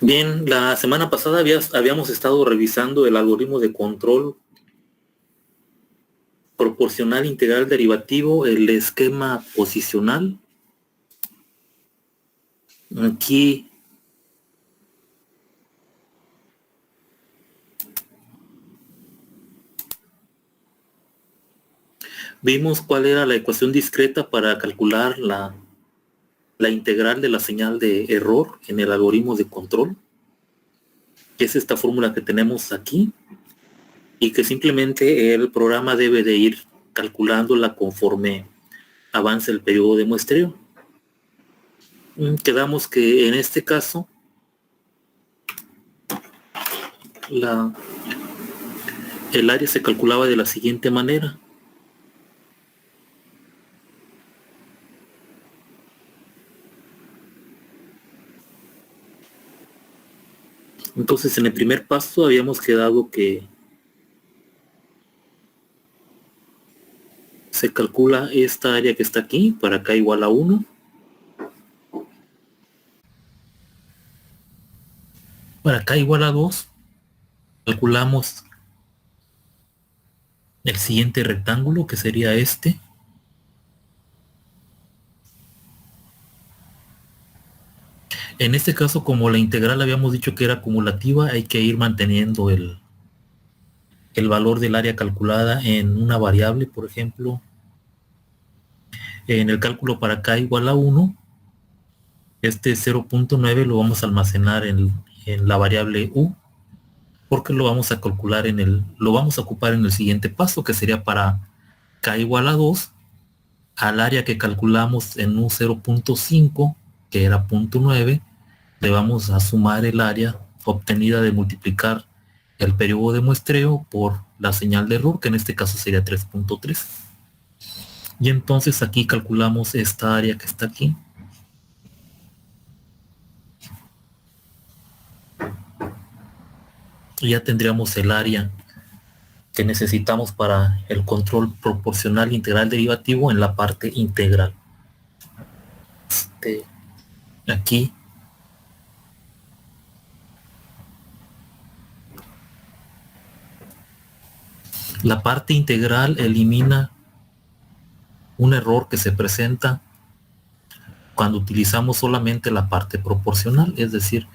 Bien, la semana pasada habíamos estado revisando el algoritmo de control proporcional integral derivativo, el esquema posicional. Aquí vimos cuál era la ecuación discreta para calcular la integral de la señal de error en el algoritmo de control, que es esta fórmula que tenemos aquí, y que simplemente el programa debe de ir calculándola conforme avance el periodo de muestreo. Quedamos que en este caso el área se calculaba de la siguiente manera. Entonces, en el primer paso habíamos quedado que se calcula esta área que está aquí, para K igual a 1. Para K igual a 2, calculamos el siguiente rectángulo, que sería este. En este caso, como la integral habíamos dicho que era acumulativa, hay que ir manteniendo el valor del área calculada en una variable. Por ejemplo, en el cálculo para K igual a 1, este 0.9 lo vamos a almacenar en la variable U, porque lo vamos a calcular lo vamos a ocupar en el siguiente paso, que sería para K igual a 2, al área que calculamos en un 0.5, que era 0.9, le vamos a sumar el área obtenida de multiplicar el periodo de muestreo por la señal de error, que en este caso sería 3.3. Y entonces aquí calculamos esta área que está aquí. Y ya tendríamos el área que necesitamos para el control proporcional integral derivativo en la parte integral. Aquí la parte integral elimina un error que se presenta cuando utilizamos solamente la parte proporcional. Es decir,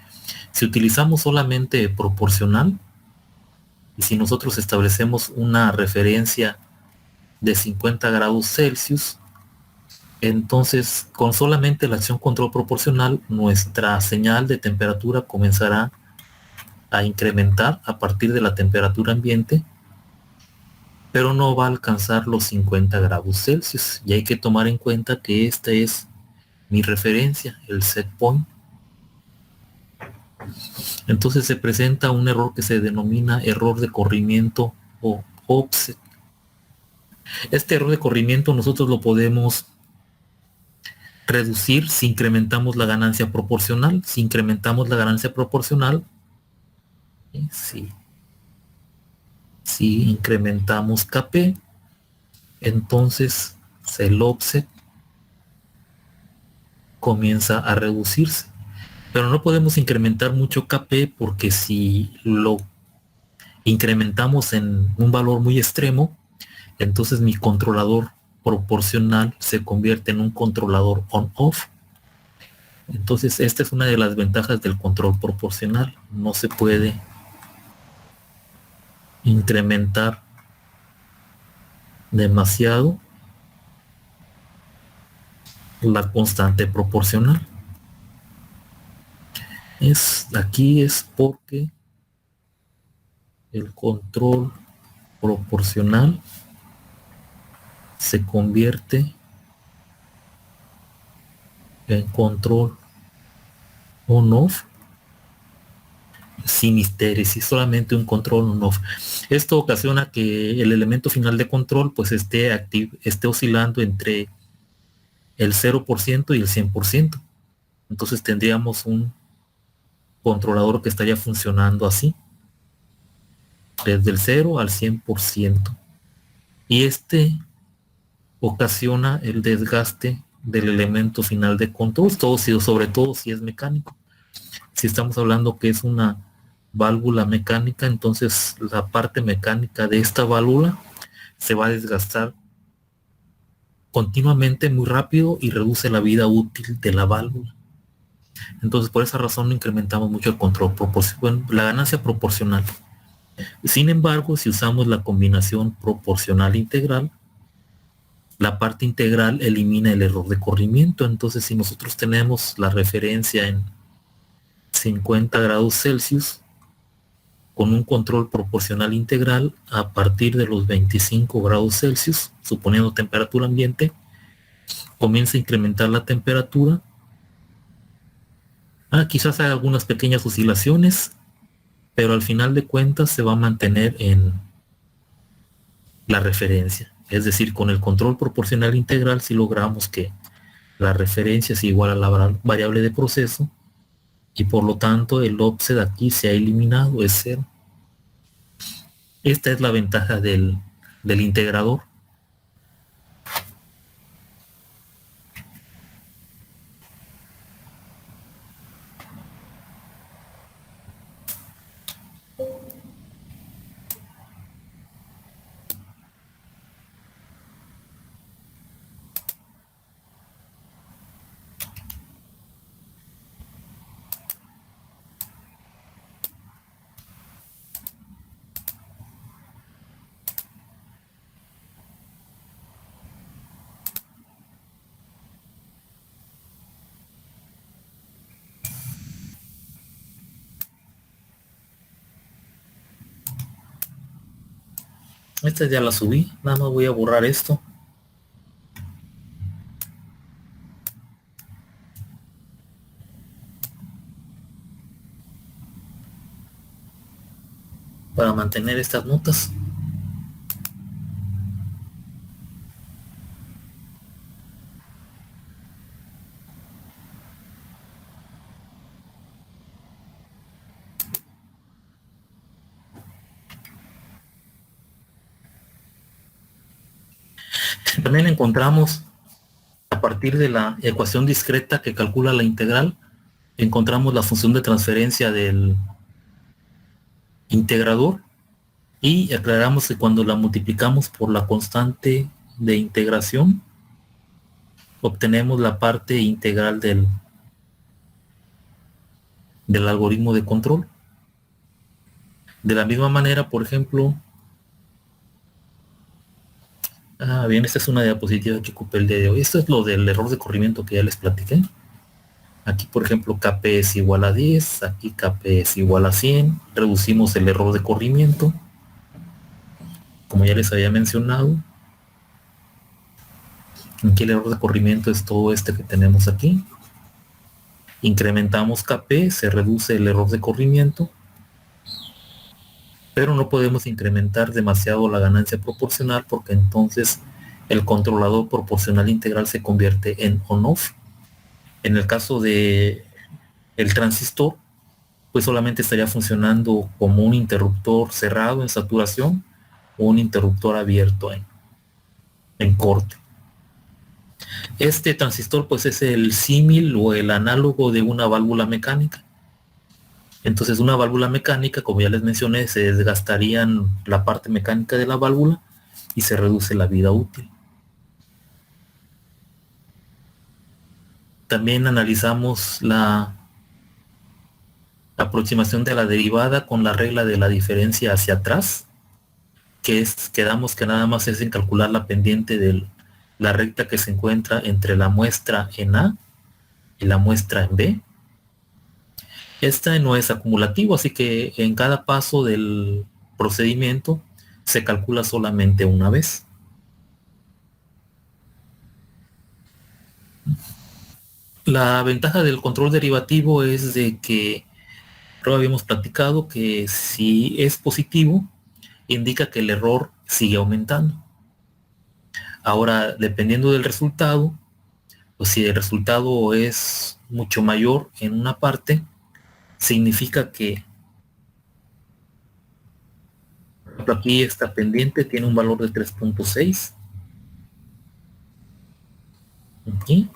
si utilizamos solamente proporcional, y si nosotros establecemos una referencia de 50 grados Celsius, entonces con solamente la acción control proporcional, nuestra señal de temperatura comenzará a incrementar a partir de la temperatura ambiente, pero no va a alcanzar los 50 grados Celsius. Y hay que tomar en cuenta que esta es mi referencia, el set point. Entonces se presenta un error que se denomina error de corrimiento o offset. Este error de corrimiento nosotros lo podemos reducir si incrementamos la ganancia proporcional. Si incrementamos la ganancia proporcional, si incrementamos Kp, entonces el offset comienza a reducirse. Pero no podemos incrementar mucho Kp, porque si lo incrementamos en un valor muy extremo, entonces mi controlador proporcional se convierte en un controlador on-off. Entonces esta es una de las ventajas del control proporcional. No se puede incrementar demasiado la constante proporcional. Aquí es porque el control proporcional se convierte en control on-off sin histéresis, solamente un control on-off. Esto ocasiona que el elemento final de control pues esté oscilando entre el 0% y el 100%. Entonces tendríamos un controlador que estaría funcionando así, desde el 0 al 100%. Y este ocasiona el desgaste del elemento final de control, sobre todo si es mecánico. Si estamos hablando que es una válvula mecánica, entonces la parte mecánica de esta válvula se va a desgastar continuamente muy rápido y reduce la vida útil de la válvula. Entonces por esa razón incrementamos mucho el control proporcional, la ganancia proporcional. Sin embargo, si usamos la combinación proporcional integral, la parte integral elimina el error de corrimiento. Entonces si nosotros tenemos la referencia en 50 grados Celsius con un control proporcional integral, a partir de los 25 grados Celsius, suponiendo temperatura ambiente, comienza a incrementar la temperatura. Quizás hay algunas pequeñas oscilaciones, pero al final de cuentas se va a mantener en la referencia. Es decir, con el control proporcional integral si logramos que la referencia sea igual a la variable de proceso y por lo tanto el offset aquí se ha eliminado, es cero. Esta es la ventaja del integrador. Esta ya la subí, nada más voy a borrar esto. Para mantener estas notas. También encontramos, a partir de la ecuación discreta que calcula la integral, encontramos la función de transferencia del integrador y aclaramos que cuando la multiplicamos por la constante de integración, obtenemos la parte integral del algoritmo de control. De la misma manera, por ejemplo, bien, esta es una diapositiva que ocupé el día de hoy. Esto es lo del error de corrimiento que ya les platiqué. Aquí, por ejemplo, KP es igual a 10, aquí KP es igual a 100. Reducimos el error de corrimiento, como ya les había mencionado. Aquí el error de corrimiento es todo este que tenemos aquí. Incrementamos KP, se reduce el error de corrimiento, pero no podemos incrementar demasiado la ganancia proporcional porque entonces el controlador proporcional integral se convierte en on-off. En el caso de el transistor, pues solamente estaría funcionando como un interruptor cerrado en saturación o un interruptor abierto en corte. Este transistor pues es el símil o el análogo de una válvula mecánica. Entonces una válvula mecánica, como ya les mencioné, se desgastarían la parte mecánica de la válvula y se reduce la vida útil. También analizamos la aproximación de la derivada con la regla de la diferencia hacia atrás, quedamos que nada más es en calcular la pendiente de la recta que se encuentra entre la muestra en A y la muestra en B. Esta no es acumulativo, así que en cada paso del procedimiento se calcula solamente una vez. La ventaja del control derivativo es de que, lo habíamos platicado, que si es positivo, indica que el error sigue aumentando. Ahora, dependiendo del resultado, pues si el resultado es mucho mayor en una parte, significa que aquí esta pendiente tiene un valor de 3.6. Aquí.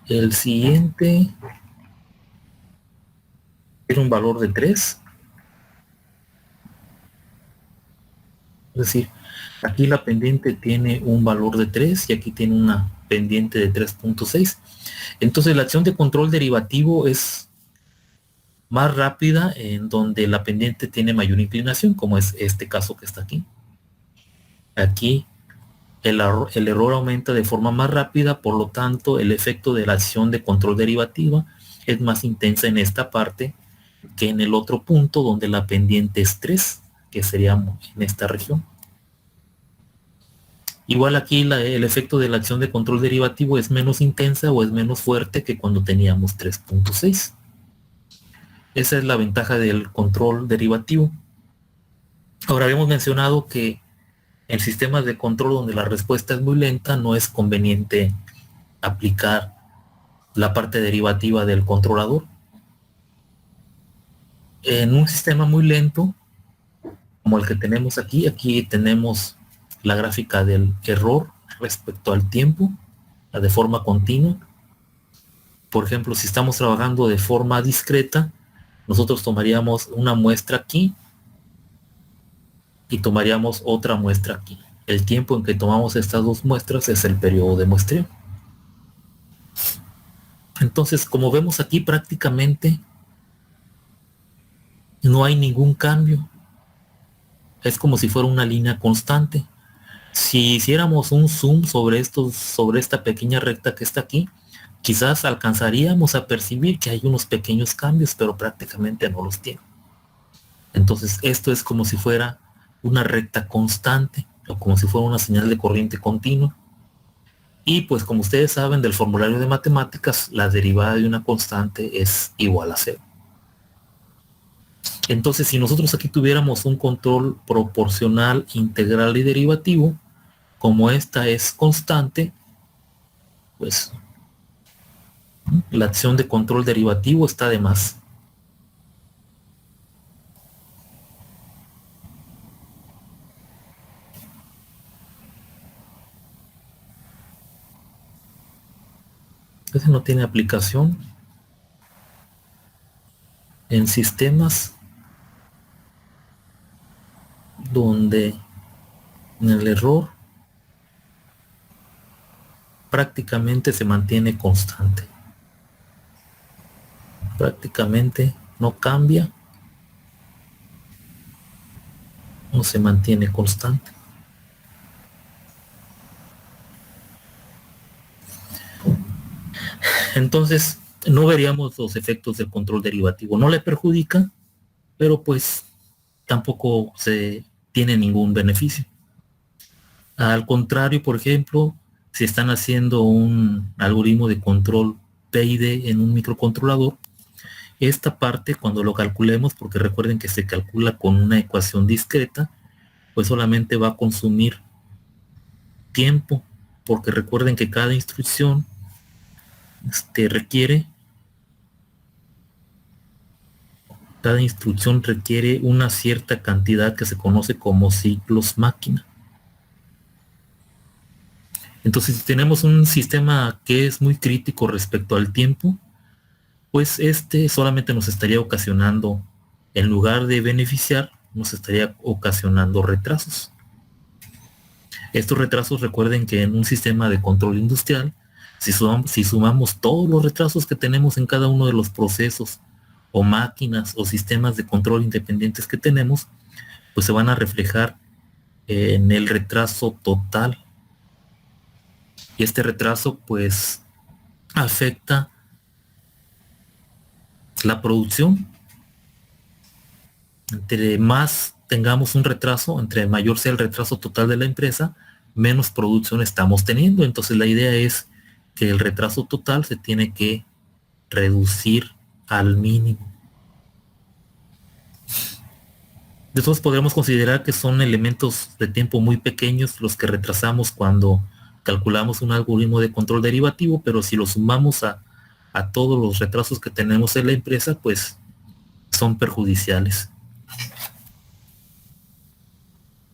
El siguiente tiene un valor de 3. Es decir, aquí la pendiente tiene un valor de 3 y aquí tiene una pendiente de 3.6. Entonces la acción de control derivativo es más rápida en donde la pendiente tiene mayor inclinación, como es este caso que está aquí. Aquí el error aumenta de forma más rápida, por lo tanto el efecto de la acción de control derivativa es más intensa en esta parte que en el otro punto donde la pendiente es 3, que sería en esta región. Igual aquí el efecto de la acción de control derivativo es menos intensa o es menos fuerte que cuando teníamos 3.6. Esa es la ventaja del control derivativo. Ahora habíamos mencionado que en sistemas de control donde la respuesta es muy lenta no es conveniente aplicar la parte derivativa del controlador. En un sistema muy lento como el que tenemos aquí, aquí tenemos la gráfica del error respecto al tiempo, la de forma continua. Por ejemplo, si estamos trabajando de forma discreta, nosotros tomaríamos una muestra aquí y tomaríamos otra muestra aquí. El tiempo en que tomamos estas dos muestras es el periodo de muestreo. Entonces, como vemos aquí, prácticamente no hay ningún cambio. Es como si fuera una línea constante. Si hiciéramos un zoom sobre esta pequeña recta que está aquí, quizás alcanzaríamos a percibir que hay unos pequeños cambios, pero prácticamente no los tiene. Entonces, esto es como si fuera una recta constante o como si fuera una señal de corriente continua. Y pues como ustedes saben del formulario de matemáticas, la derivada de una constante es igual a 0. Entonces, si nosotros aquí tuviéramos un control proporcional, integral y derivativo, como esta es constante, pues la acción de control derivativo está de más. Ese no tiene aplicación en sistemas donde en el error prácticamente se mantiene constante. Prácticamente no cambia, no se mantiene constante. Entonces, no veríamos los efectos del control derivativo. No le perjudica, pero pues tampoco se tiene ningún beneficio. Al contrario, por ejemplo, si están haciendo un algoritmo de control PID en un microcontrolador, esta parte cuando lo calculemos, porque recuerden que se calcula con una ecuación discreta, pues solamente va a consumir tiempo, porque recuerden que cada instrucción requiere una cierta cantidad que se conoce como ciclos máquina. Entonces, si tenemos un sistema que es muy crítico respecto al tiempo, pues solamente nos estaría ocasionando, en lugar de beneficiar, nos estaría ocasionando retrasos. Estos retrasos, recuerden que en un sistema de control industrial, si sumamos todos los retrasos que tenemos en cada uno de los procesos o máquinas o sistemas de control independientes que tenemos, pues se van a reflejar en el retraso total. Y este retraso pues afecta la producción. Entre más tengamos un retraso, entre mayor sea el retraso total de la empresa, menos producción estamos teniendo. Entonces la idea es que el retraso total se tiene que reducir al mínimo. Después podremos considerar que son elementos de tiempo muy pequeños los que retrasamos cuando calculamos un algoritmo de control derivativo, pero si lo sumamos a todos los retrasos que tenemos en la empresa, pues son perjudiciales.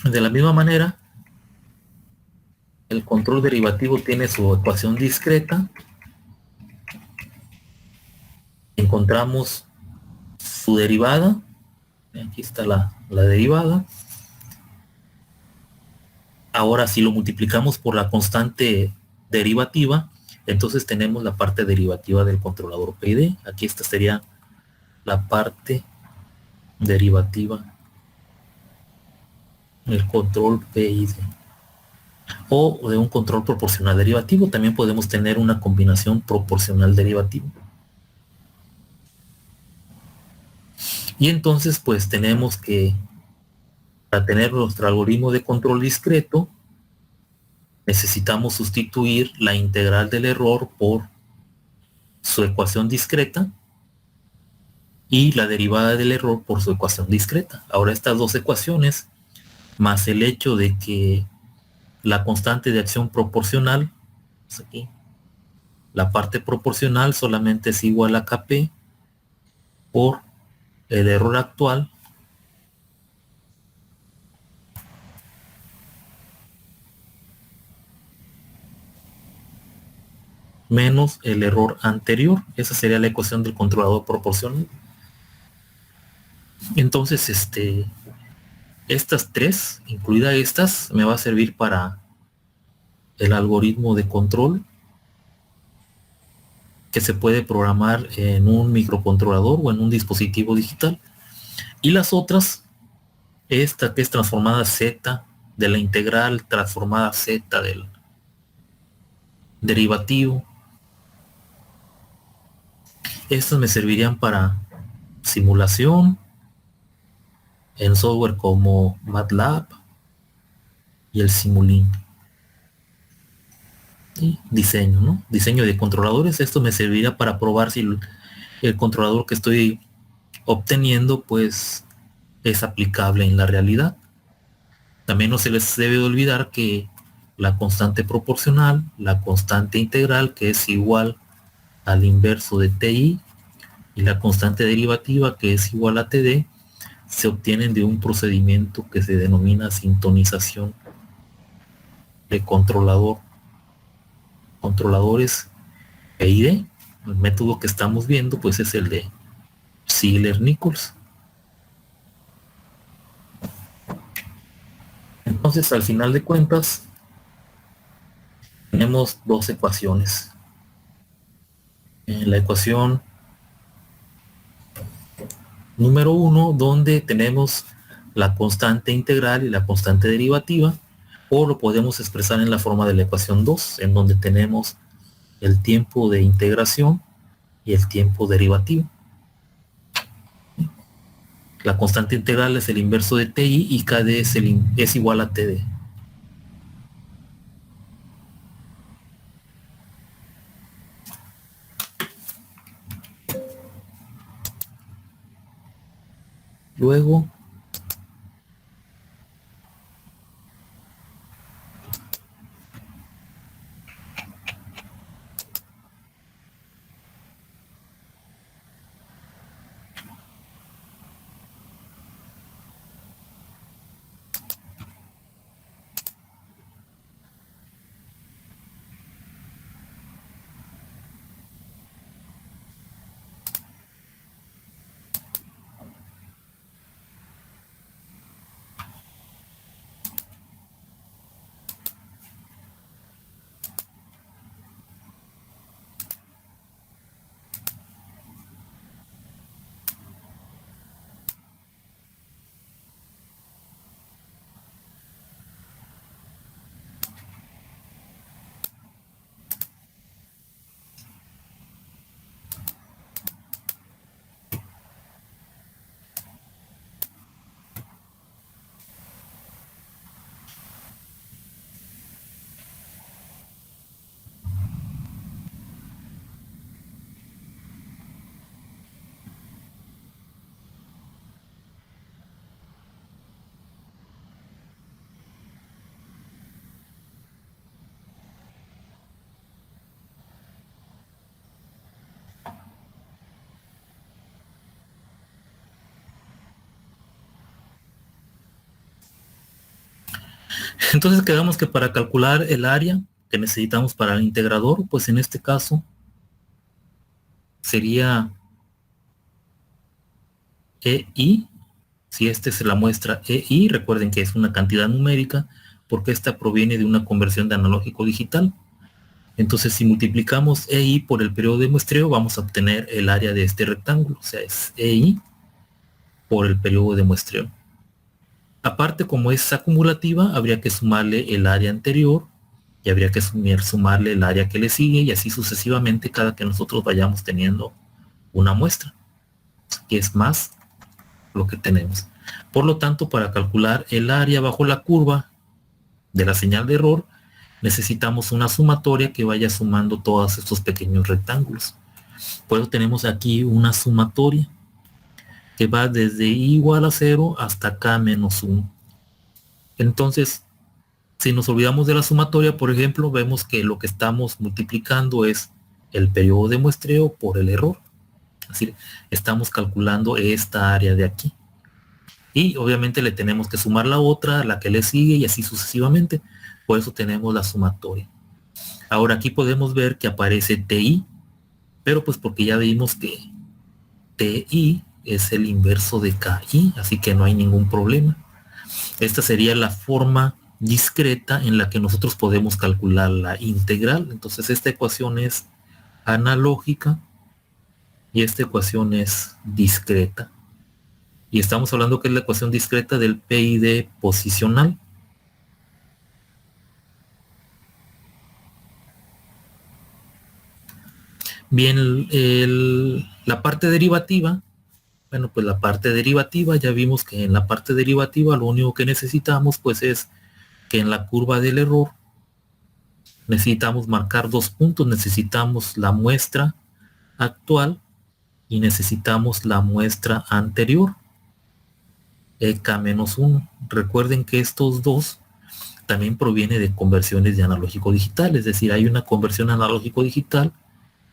De la misma manera, el control derivativo tiene su ecuación discreta encontramos su derivada. Aquí está la derivada. Ahora, si lo multiplicamos por la constante derivativa, entonces tenemos la parte derivativa del controlador PID. Aquí esta sería la parte derivativa del control PID. O de un control proporcional derivativo. También podemos tener una combinación proporcional derivativa. Y entonces pues tenemos que, para tener nuestro algoritmo de control discreto, necesitamos sustituir la integral del error por su ecuación discreta y la derivada del error por su ecuación discreta. Ahora estas dos ecuaciones, más el hecho de que la constante de acción proporcional, pues aquí, la parte proporcional solamente es igual a Kp por el error actual menos el error anterior. Esa sería la ecuación del controlador proporcional. Entonces, estas tres, incluida estas, me va a servir para el algoritmo de control que se puede programar en un microcontrolador o en un dispositivo digital. Y las otras, esta que es transformada Z de la integral, transformada Z del derivativo, estas me servirían para simulación en software como MATLAB y el Simulink. Y diseño, ¿no? Diseño de controladores. Esto me serviría para probar si el controlador que estoy obteniendo pues es aplicable en la realidad. También no se les debe olvidar que la constante proporcional, la constante integral, que es igual al inverso de TI, y la constante derivativa, que es igual a TD, se obtienen de un procedimiento que se denomina sintonización de controladores PID. El método que estamos viendo pues es el de Ziegler-Nichols. Entonces, al final de cuentas, tenemos dos ecuaciones. En la ecuación número 1, donde tenemos la constante integral y la constante derivativa, o lo podemos expresar en la forma de la ecuación 2, en donde tenemos el tiempo de integración y el tiempo derivativo. La constante integral es el inverso de TI y KD es igual a TD. Luego, entonces quedamos que para calcular el área que necesitamos para el integrador, pues en este caso sería EI. Si esta es la muestra EI, recuerden que es una cantidad numérica porque esta proviene de una conversión de analógico digital. Entonces, si multiplicamos EI por el periodo de muestreo, vamos a obtener el área de este rectángulo. O sea, es EI por el periodo de muestreo. Aparte, como es acumulativa, habría que sumarle el área anterior y habría que sumarle el área que le sigue y así sucesivamente cada que nosotros vayamos teniendo una muestra, que es más lo que tenemos. Por lo tanto, para calcular el área bajo la curva de la señal de error, necesitamos una sumatoria que vaya sumando todos estos pequeños rectángulos. Por eso tenemos aquí una sumatoria que va desde i igual a 0 hasta k menos 1. Entonces, si nos olvidamos de la sumatoria, por ejemplo, vemos que lo que estamos multiplicando es el periodo de muestreo por el error. Es decir, estamos calculando esta área de aquí. Y obviamente le tenemos que sumar la otra, la que le sigue y así sucesivamente. Por eso tenemos la sumatoria. Ahora aquí podemos ver que aparece TI, pero pues porque ya vimos que TI es el inverso de KI, así que no hay ningún problema. Esta sería la forma discreta en la que nosotros podemos calcular la integral. Entonces esta ecuación es analógica y esta ecuación es discreta. Y estamos hablando que es la ecuación discreta del PID posicional. Bien, la parte derivativa, bueno, pues la parte derivativa, ya vimos que en la parte derivativa lo único que necesitamos pues es que en la curva del error necesitamos marcar 2 puntos, necesitamos la muestra actual y necesitamos la muestra anterior, EK-1. Recuerden que estos dos también provienen de conversiones de analógico digital, es decir, hay una conversión analógico digital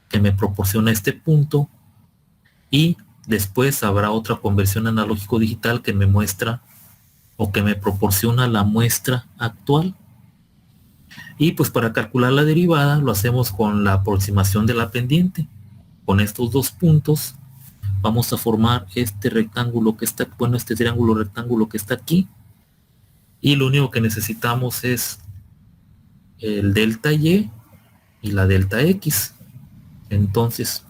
que me proporciona este punto y después habrá otra conversión analógico digital que me muestra o que me proporciona la muestra actual. Y pues para calcular la derivada lo hacemos con la aproximación de la pendiente. Con estos dos puntos vamos a formar este rectángulo que está, bueno, este triángulo rectángulo que está aquí. Y lo único que necesitamos es el delta Y y la delta X. Entonces,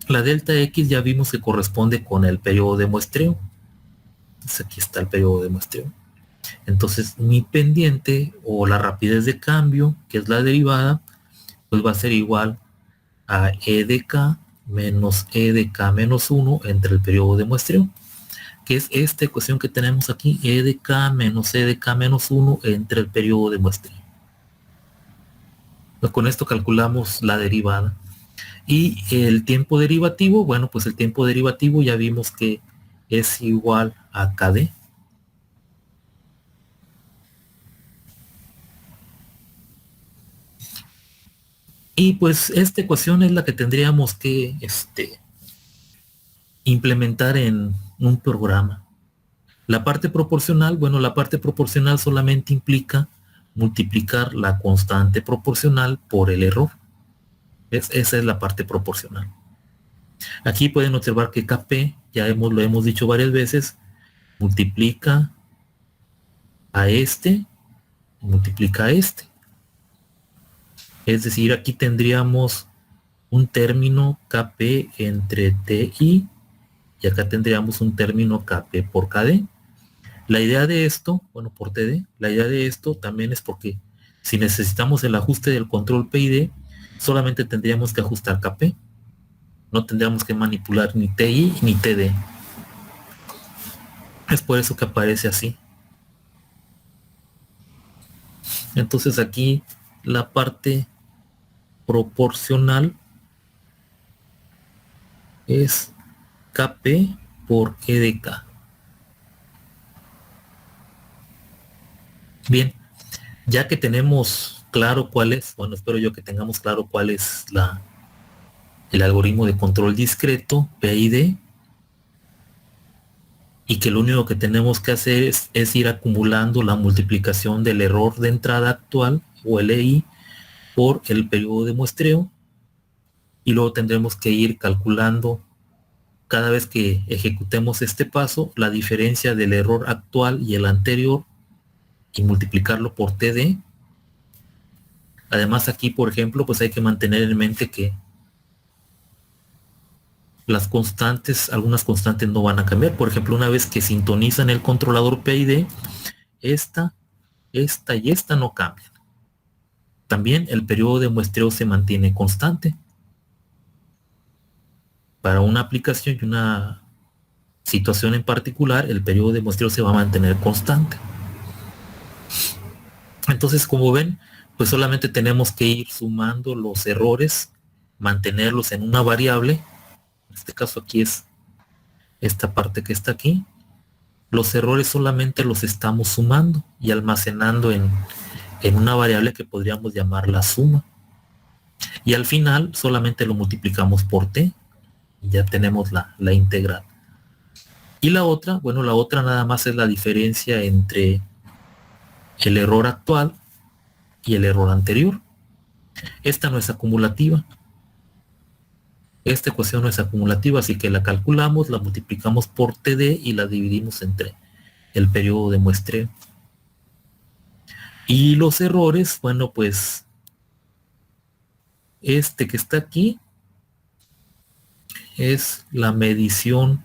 la delta X ya vimos que corresponde con el periodo de muestreo. Entonces aquí está el periodo de muestreo. Entonces mi pendiente o la rapidez de cambio, que es la derivada, pues va a ser igual a E de K menos E de K menos 1 entre el periodo de muestreo, que es esta ecuación que tenemos aquí, E de K menos E de K menos 1 entre el periodo de muestreo. Pues con esto calculamos la derivada. Y el tiempo derivativo, bueno, pues el tiempo derivativo ya vimos que es igual a KD. Y pues esta ecuación es la que tendríamos que implementar en un programa. La parte proporcional, bueno, la parte proporcional solamente implica multiplicar la constante proporcional por el error. Esa es la parte proporcional. Aquí pueden observar que Kp, ya lo hemos dicho varias veces, multiplica a este, multiplica a este. Es decir, aquí tendríamos un término Kp entre Ti y acá tendríamos un término Kp por Kd. La idea de esto, bueno, por Td, la idea de esto también es porque si necesitamos el ajuste del control PID, solamente tendríamos que ajustar Kp. No tendríamos que manipular ni Ti ni Td. Es por eso que aparece así. Entonces aquí la parte proporcional es Kp por E de K. Bien, ya que tenemos claro cuál es, bueno, espero yo que tengamos claro cuál es el algoritmo de control discreto, PID, y que lo único que tenemos que hacer es ir acumulando la multiplicación del error de entrada actual, o LI, por el periodo de muestreo, y luego tendremos que ir calculando cada vez que ejecutemos este paso, la diferencia del error actual y el anterior, y multiplicarlo por TD. Además aquí, por ejemplo, pues hay que mantener en mente que las constantes, algunas constantes no van a cambiar. Por ejemplo, una vez que sintonizan el controlador PID, esta y esta no cambian. También el periodo de muestreo se mantiene constante. Para una aplicación y una situación en particular, el periodo de muestreo se va a mantener constante. Entonces, como ven, pues solamente tenemos que ir sumando los errores, mantenerlos en una variable. En este caso aquí es esta parte que está aquí. Los errores solamente los estamos sumando y almacenando en una variable que podríamos llamar la suma. Y al final solamente lo multiplicamos por t y ya tenemos la integral. Y la otra, bueno, la otra nada más es la diferencia entre el error actual y el error anterior. Esta no es acumulativa. Esta ecuación no es acumulativa, así que la calculamos, la multiplicamos por TD y la dividimos entre el periodo de muestreo. Y los errores, bueno, pues este que está aquí es la medición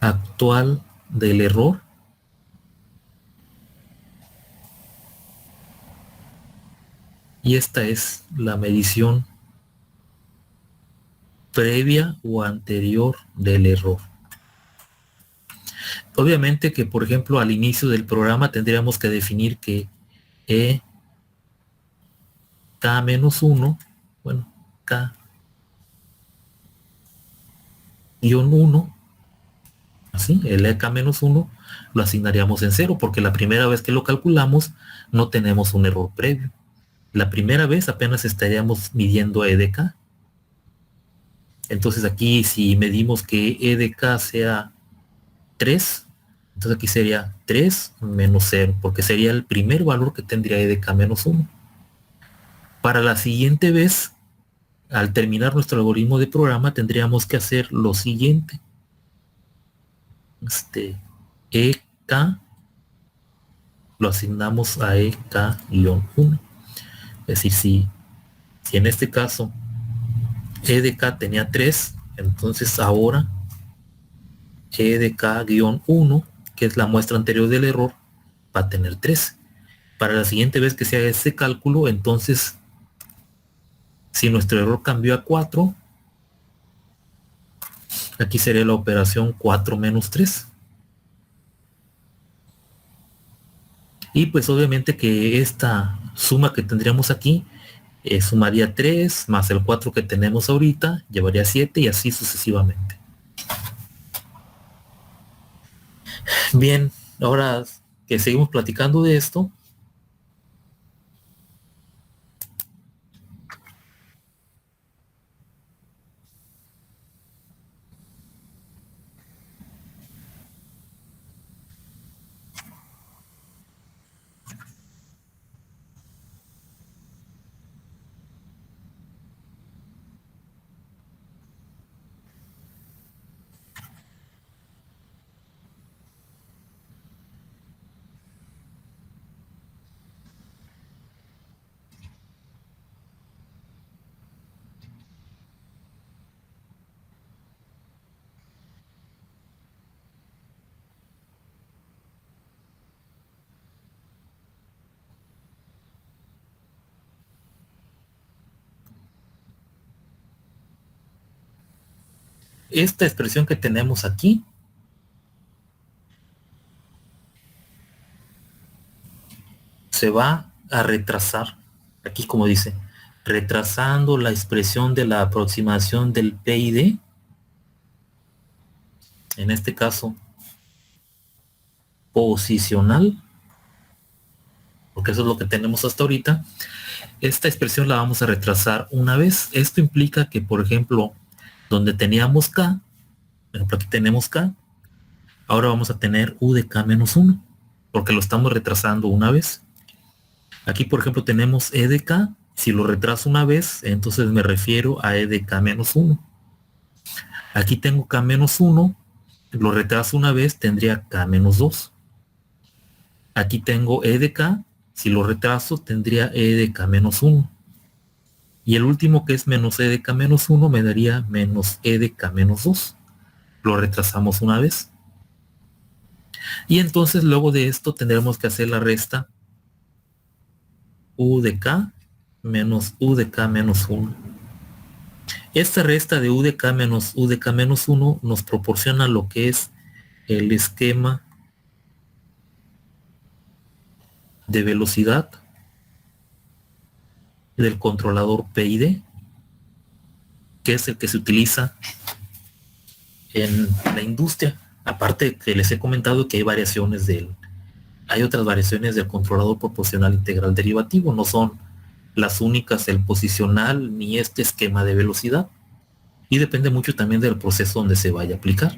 actual del error. Y esta es la medición previa o anterior del error. Obviamente que, por ejemplo, al inicio del programa tendríamos que definir que K-1, bueno, K-1, así, el EK-1 lo asignaríamos en 0, porque la primera vez que lo calculamos no tenemos un error previo. La primera vez apenas estaríamos midiendo E de K. Entonces aquí si medimos que E de K sea 3, entonces aquí sería 3 menos 0, porque sería el primer valor que tendría E de K menos 1. Para la siguiente vez, al terminar nuestro algoritmo de programa, tendríamos que hacer lo siguiente. EK lo asignamos a EK-1. Es decir, si en este caso E de K tenía 3, entonces ahora E de K-1, que es la muestra anterior del error, va a tener 3. Para la siguiente vez que se haga ese cálculo, entonces, si nuestro error cambió a 4, aquí sería la operación 4 menos 3. Y pues obviamente que esta suma que tendríamos aquí sumaría 3 más el 4 que tenemos ahorita, llevaría 7 y así sucesivamente. Bien, ahora que seguimos platicando de esto, esta expresión que tenemos aquí se va a retrasar, aquí como dice, retrasando la expresión de la aproximación del PID, en este caso posicional, porque eso es lo que tenemos hasta ahorita. Esta expresión la vamos a retrasar una vez. Esto implica que, por ejemplo, donde teníamos K, por ejemplo aquí tenemos K, ahora vamos a tener U de K-1, porque lo estamos retrasando una vez. Aquí, por ejemplo, tenemos E de K. Si lo retraso una vez, entonces me refiero a E de K-1. Aquí tengo k menos 1, lo retraso una vez, tendría k menos 2. Aquí tengo e de k, si lo retraso tendría e de k menos 1. Y el último, que es menos e de k menos 1, me daría menos e de k menos 2. Lo retrasamos una vez. Y entonces luego de esto tendremos que hacer la resta u de k menos u de k menos 1. Esta resta de u de k menos u de k menos 1 nos proporciona lo que es el esquema de velocidad del controlador PID, que es el que se utiliza en la industria. Aparte que les he comentado que hay variaciones hay otras variaciones del controlador proporcional integral derivativo, no son las únicas el posicional ni este esquema de velocidad, y depende mucho también del proceso donde se vaya a aplicar.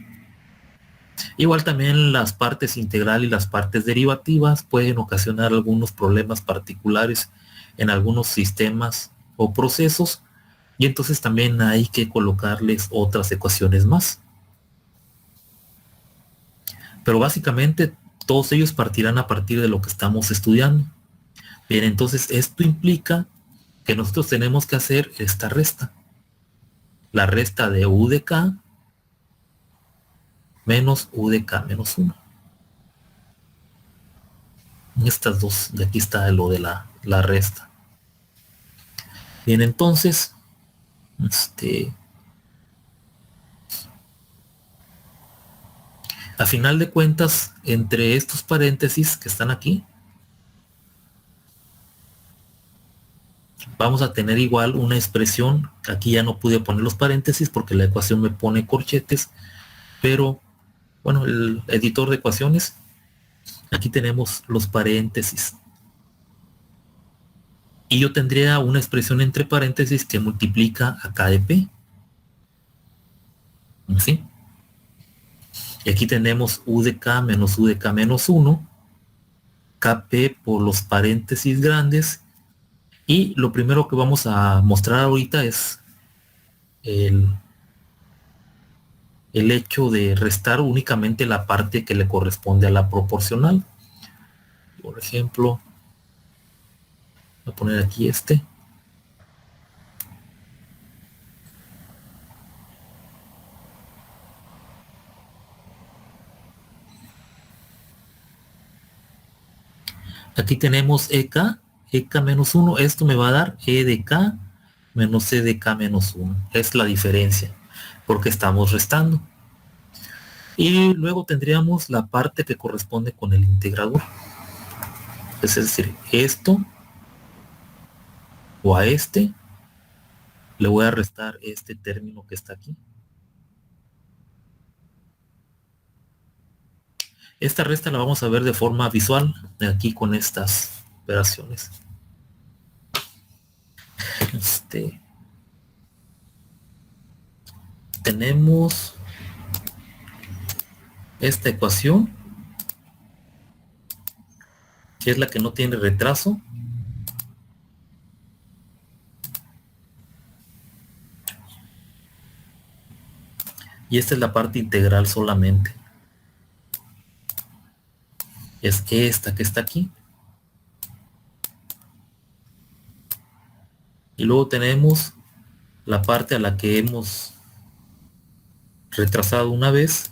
Igual también las partes integral y las partes derivativas pueden ocasionar algunos problemas particulares en algunos sistemas o procesos, y entonces también hay que colocarles otras ecuaciones más. Pero básicamente todos ellos partirán a partir de lo que estamos estudiando. Bien, entonces esto implica que nosotros tenemos que hacer esta resta. La resta de u de k menos u de k menos 1. Estas dos, de aquí está lo de la resta. Bien, entonces, a final de cuentas, entre estos paréntesis que están aquí, vamos a tener igual una expresión. Aquí ya no pude poner los paréntesis porque la ecuación me pone corchetes, pero bueno, el editor de ecuaciones, aquí tenemos los paréntesis. Y yo tendría una expresión entre paréntesis que multiplica a k de p. ¿Sí? Y aquí tenemos u de k menos u de k menos 1, kp por los paréntesis grandes. Y lo primero que vamos a mostrar ahorita es el hecho de restar únicamente la parte que le corresponde a la proporcional. Por ejemplo, voy a poner aquí este. Aquí tenemos EK menos 1. Esto me va a dar E de K menos E de K menos 1. Es la diferencia, porque estamos restando. Y luego tendríamos la parte que corresponde con el integrador. Es decir, esto o a este le voy a restar este término que está aquí. Esta resta la vamos a ver de forma visual aquí con estas operaciones. Tenemos esta ecuación, que es la que no tiene retraso. Y esta es la parte integral solamente. Es esta que está aquí. Y luego tenemos la parte a la que hemos retrasado una vez.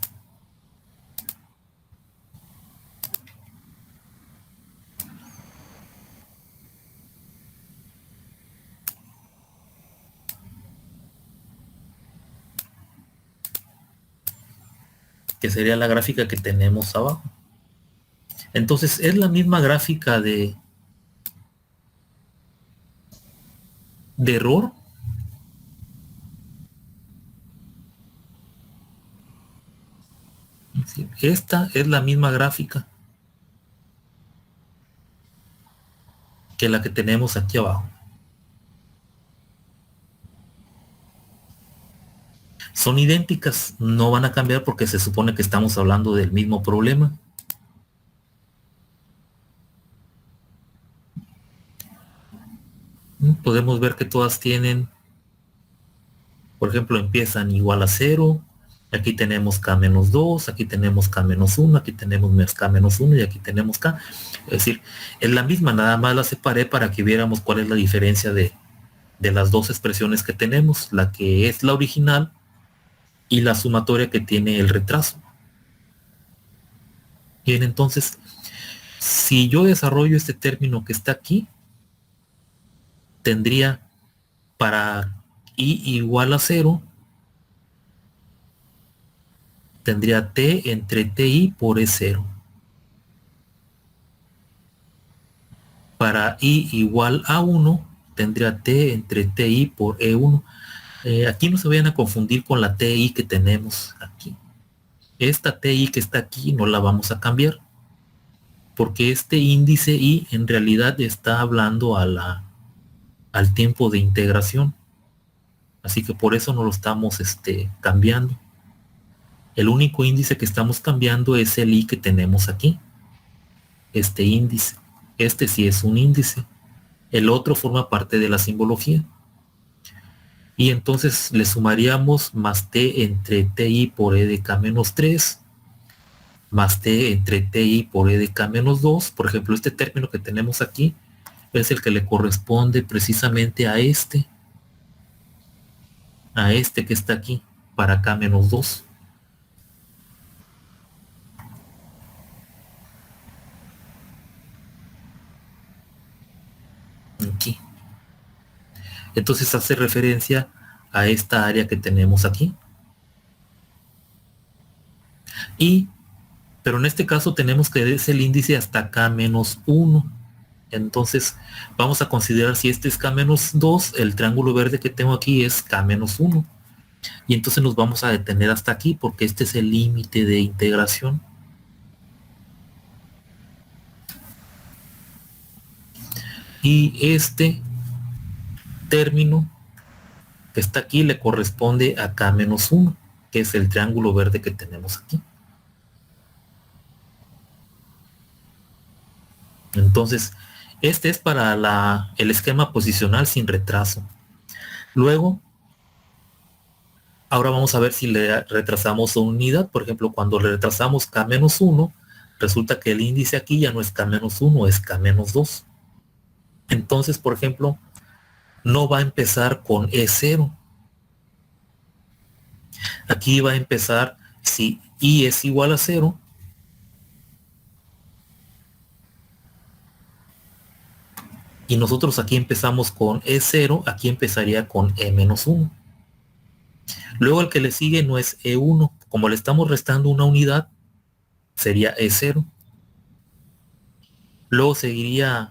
Que sería la gráfica que tenemos abajo. Entonces es la misma gráfica de error. Esta es la misma gráfica que la que tenemos aquí abajo. Son idénticas, no van a cambiar porque se supone que estamos hablando del mismo problema. Podemos ver que todas tienen, por ejemplo, empiezan igual a 0, Aquí tenemos K menos 2, aquí tenemos K menos 1, aquí tenemos K menos 1 y aquí tenemos K. Es decir, es la misma, nada más la separé para que viéramos cuál es la diferencia de las dos expresiones que tenemos, la que es la original y la sumatoria que tiene el retraso. Bien, entonces, si yo desarrollo este término que está aquí, tendría para i igual a 0, tendría t entre ti por e0. Para i igual a 1, tendría t entre ti por e1. Aquí no se vayan a confundir con la ti que tenemos aquí. Esta ti que está aquí no la vamos a cambiar, porque este índice i en realidad está hablando al tiempo de integración. Así que por eso no lo estamos cambiando. El único índice que estamos cambiando es el i que tenemos aquí. Este índice. Este sí es un índice. El otro forma parte de la simbología. Y entonces le sumaríamos más t entre ti por e de k menos 3, más t entre ti por e de k menos 2. Por ejemplo, este término que tenemos aquí es el que le corresponde precisamente a este que está aquí, para k menos 2. Aquí. Entonces hace referencia a esta área que tenemos aquí. Pero en este caso tenemos que es el índice hasta k menos 1. Entonces vamos a considerar si este es k menos 2, el triángulo verde que tengo aquí es k menos 1. Y entonces nos vamos a detener hasta aquí porque este es el límite de integración. Y este término que está aquí le corresponde a k menos 1, que es el triángulo verde que tenemos aquí. Entonces, este es para el esquema posicional sin retraso. Luego, ahora vamos a ver si le retrasamos una unidad. Por ejemplo, cuando le retrasamos k menos 1, resulta que el índice aquí ya no es k menos 1, es k menos 2. Entonces, por ejemplo, no va a empezar con E0. Aquí va a empezar, si I es igual a 0, y nosotros aquí empezamos con E0, aquí empezaría con E menos 1. Luego el que le sigue no es E1, como le estamos restando una unidad, sería E0. Luego seguiría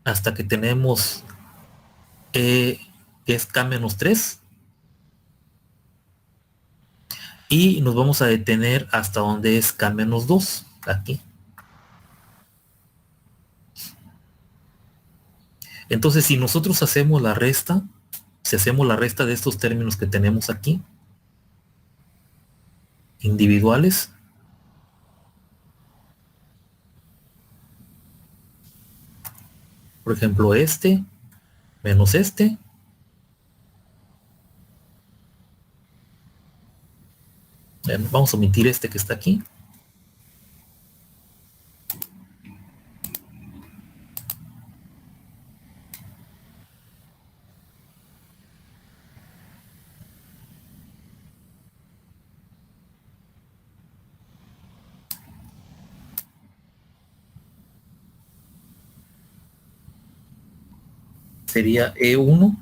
hasta que tenemos E, que es K menos 3. Y nos vamos a detener hasta donde es K menos 2, aquí. Entonces, si nosotros hacemos la resta, si hacemos la resta de estos términos que tenemos aquí, individuales, por ejemplo, este menos este, vamos a omitir este que está aquí, sería E1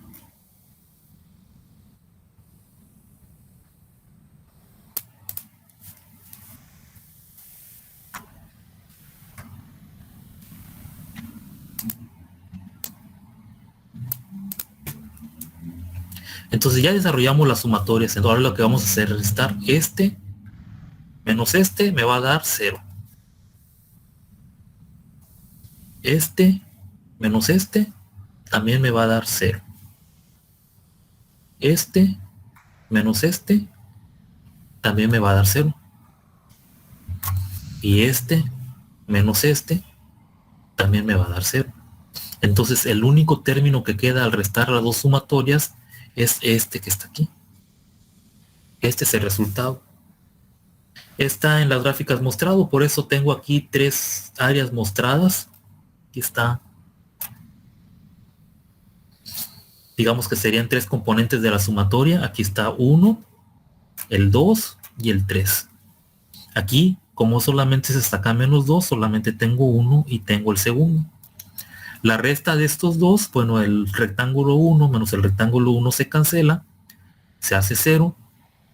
Entonces ya desarrollamos las sumatorias. Entonces ahora lo que vamos a hacer es restar este menos este, me va a dar 0. Este menos este también me va a dar 0. Este menos este también me va a dar 0. Y este menos este también me va a dar 0. Entonces el único término que queda al restar las dos sumatorias es este que está aquí. Este es el resultado. Está en las gráficas mostrado, por eso tengo aquí 3 áreas mostradas. Aquí está. Digamos que serían 3 componentes de la sumatoria. Aquí está 1, el 2 y el 3. Aquí, como solamente se saca menos 2, solamente tengo 1 y tengo el segundo. La resta de estos dos, bueno, el rectángulo 1 menos el rectángulo 1 se cancela, se hace 0.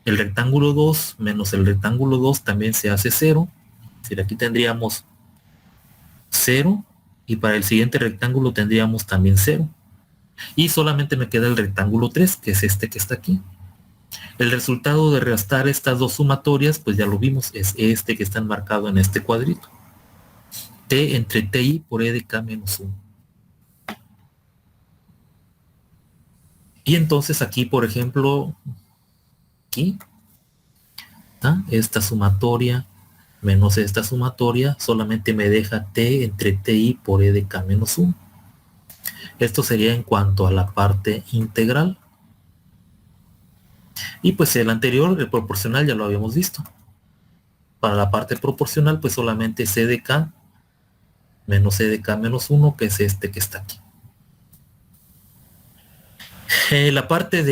El rectángulo 2 menos el rectángulo 2 también se hace 0. Es decir, aquí tendríamos 0 y para el siguiente rectángulo tendríamos también 0. Y solamente me queda el rectángulo 3, que es este que está aquí. El resultado de restar estas dos sumatorias, pues ya lo vimos, es este que está enmarcado en este cuadrito. T entre TI por E de K menos 1. Y entonces aquí, por ejemplo, aquí, esta sumatoria menos esta sumatoria solamente me deja T entre TI por E de K menos 1. Esto sería en cuanto a la parte integral. Y pues el anterior, el proporcional, ya lo habíamos visto. Para la parte proporcional, pues solamente C de K menos C de K menos 1, que es este que está aquí. La parte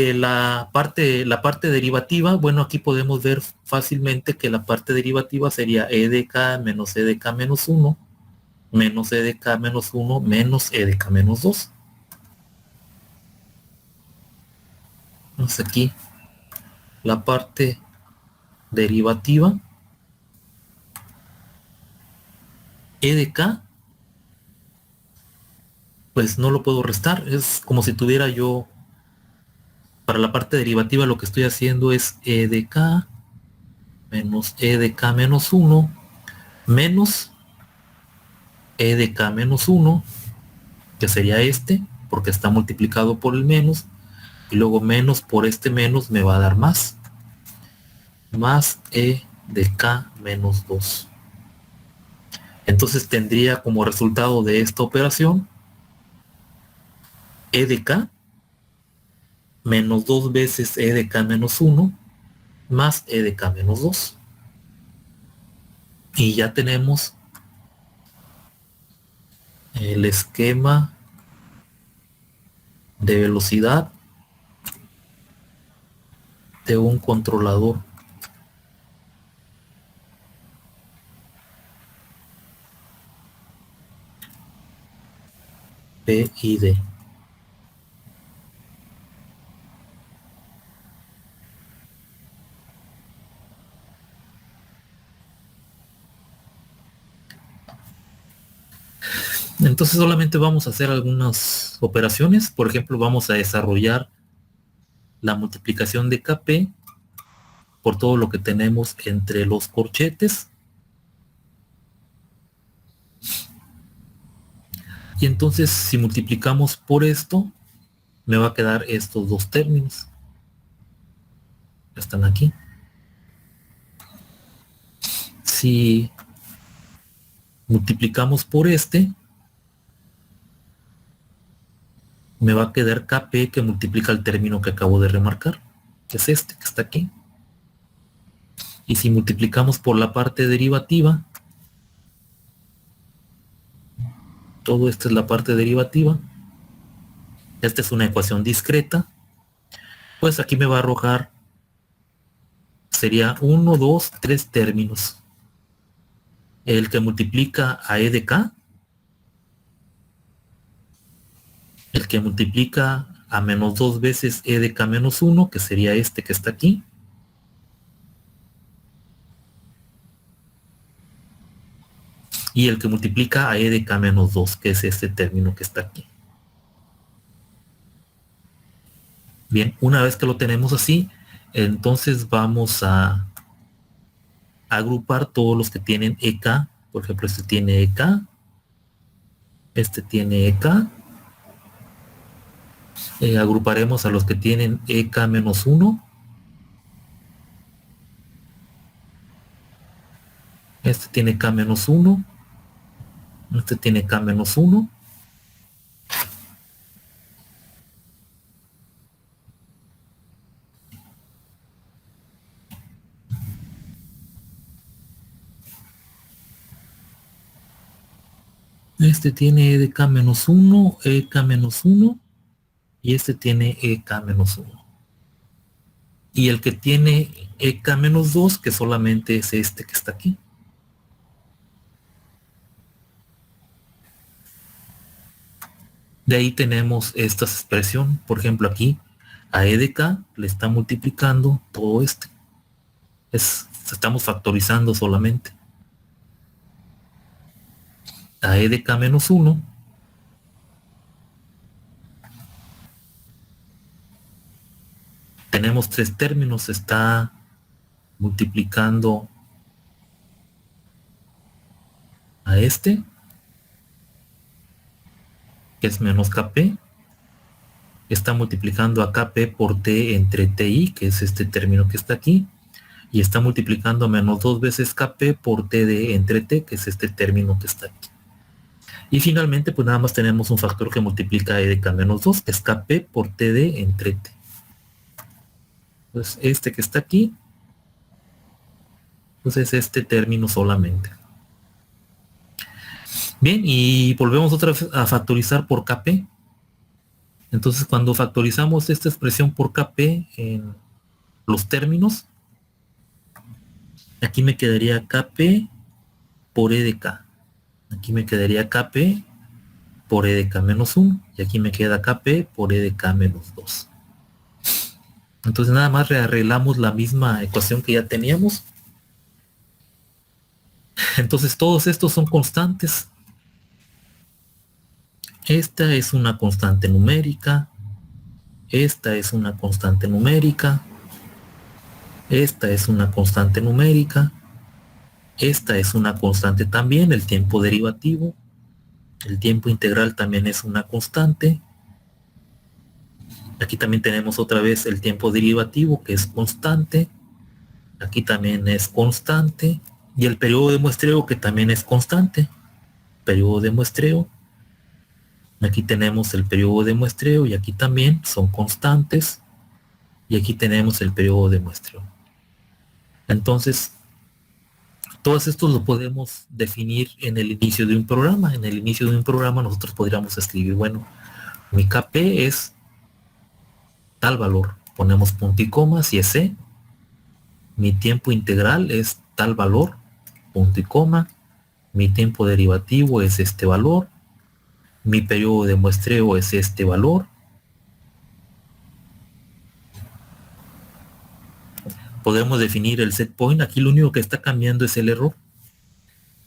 derivativa, bueno, aquí podemos ver fácilmente que la parte derivativa sería E de K menos E de K menos 1, menos E de K menos 1, menos E de K menos 2. Entonces aquí la parte derivativa, E de K, pues no lo puedo restar, es como si tuviera yo, para la parte derivativa lo que estoy haciendo es E de K menos E de K menos 1, menos E de K menos 1, que sería este, porque está multiplicado por el menos, y luego menos por este menos me va a dar más E de K menos 2. Entonces tendría como resultado de esta operación E de K menos 2 veces E de K menos 1 más E de K menos 2. Y ya tenemos el esquema de velocidad de un controlador PID. Entonces solamente vamos a hacer algunas operaciones. Por ejemplo, vamos a desarrollar la multiplicación de Kp por todo lo que tenemos entre los corchetes. Y entonces si multiplicamos por esto, me va a quedar estos dos términos. Están aquí. Si multiplicamos por este, me va a quedar Kp que multiplica el término que acabo de remarcar, que es este que está aquí. Y si multiplicamos por la parte derivativa, todo esto es la parte derivativa, esta es una ecuación discreta, pues aquí me va a arrojar, sería 1, 2, 3 términos. El que multiplica a E de K, el que multiplica a menos 2 veces E de K menos 1, que sería este que está aquí, y el que multiplica a E de K menos 2, que es este término que está aquí. Bien, una vez que lo tenemos así, entonces vamos a agrupar todos los que tienen EK. Por ejemplo, este tiene EK, este tiene EK. Agruparemos a los que tienen EK menos 1. Este tiene K menos 1. Este tiene K menos 1. este tiene e de k menos 1, ek menos 1, y este tiene ek menos 1. Y el que tiene ek menos 2, que solamente es este que está aquí. De ahí tenemos esta expresión. Por ejemplo, aquí a e de k le está multiplicando todo este. Estamos factorizando solamente. A e de k menos 1 tenemos tres términos. Está multiplicando a este, que es menos kp. Está multiplicando a kp por t entre ti, que es este término que está aquí. Y está multiplicando menos 2 veces kp por td entre t, que es este término que está aquí. Y finalmente, pues nada más tenemos un factor que multiplica e de k menos 2, que es kp por td entre t. Pues este que está aquí, pues es este término solamente. Bien, y volvemos otra vez a factorizar por kp. Entonces, cuando factorizamos esta expresión por kp en los términos, aquí me quedaría kp por e de k. Aquí me quedaría kp por e de k menos 1. Y aquí me queda kp por e de k menos 2. Entonces nada más rearreglamos la misma ecuación que ya teníamos. Entonces todos estos son constantes. Esta es una constante numérica. Esta es una constante numérica. Esta es una constante numérica. Esta es una constante también, el tiempo derivativo. El tiempo integral también es una constante. Aquí también tenemos otra vez el tiempo derivativo, que es constante. Aquí también es constante. Y el periodo de muestreo, que también es constante. Periodo de muestreo. Aquí tenemos el periodo de muestreo y aquí también son constantes. Y aquí tenemos el periodo de muestreo. Entonces, todos estos lo podemos definir en el inicio de un programa. En el inicio de un programa nosotros podríamos escribir, bueno, mi kp es tal valor. Ponemos punto y coma si es c. Mi tiempo integral es tal valor, punto y coma. Mi tiempo derivativo es este valor. Mi periodo de muestreo es este valor. Podemos definir el set point. Aquí lo único que está cambiando es el error.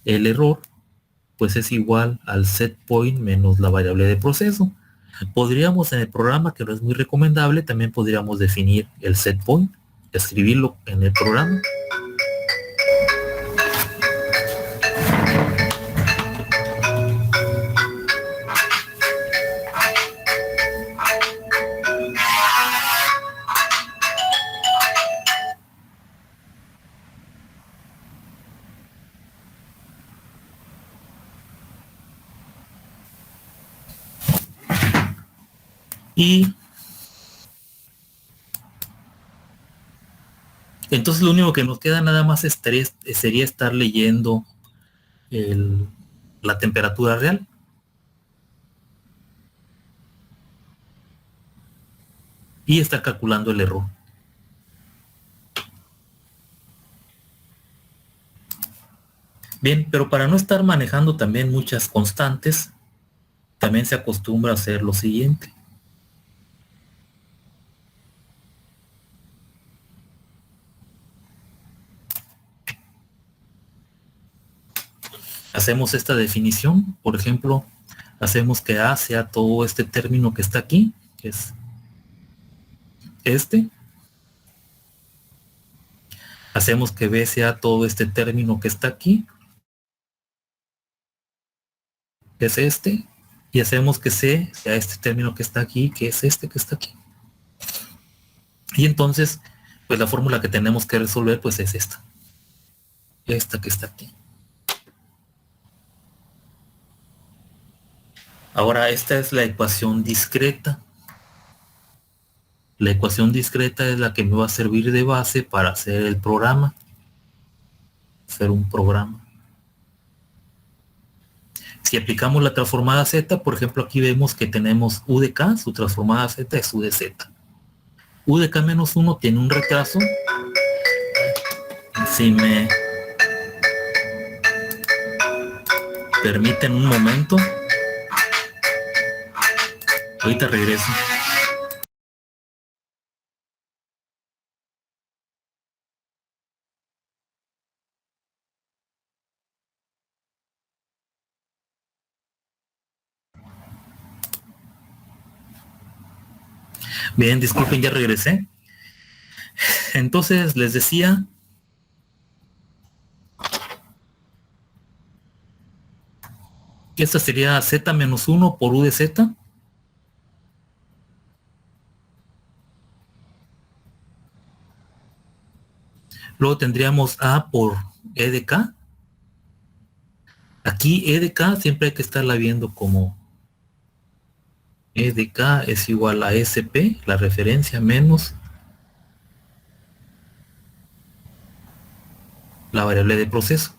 El error pues es igual al set point menos la variable de proceso. Podríamos en el programa, que no es muy recomendable, también podríamos definir el set point, escribirlo en el programa. Y entonces lo único que nos queda nada más sería estar leyendo la temperatura real. Y estar calculando el error. Bien, pero para no estar manejando también muchas constantes, también se acostumbra a hacer lo siguiente. Hacemos esta definición, por ejemplo, hacemos que A sea todo este término que está aquí, que es este. Hacemos que B sea todo este término que está aquí, que es este. Y hacemos que C sea este término que está aquí, que es este que está aquí. Y entonces, pues la fórmula que tenemos que resolver, pues es esta. Esta que está aquí. Ahora, esta es la ecuación discreta. La ecuación discreta es la que me va a servir de base para hacer el programa. Hacer un programa. Si aplicamos la transformada Z, por ejemplo, aquí vemos que tenemos U de K, su transformada Z es U de Z. U de K menos 1 tiene un retraso. Si me permiten un momento, ahorita regreso. Bien, disculpen, ya regresé. Entonces les decía que esta sería Z menos 1 por U de Z. Luego tendríamos A por E de K. Aquí E de K siempre hay que estarla viendo como E de K es igual a SP, la referencia, menos la variable de proceso.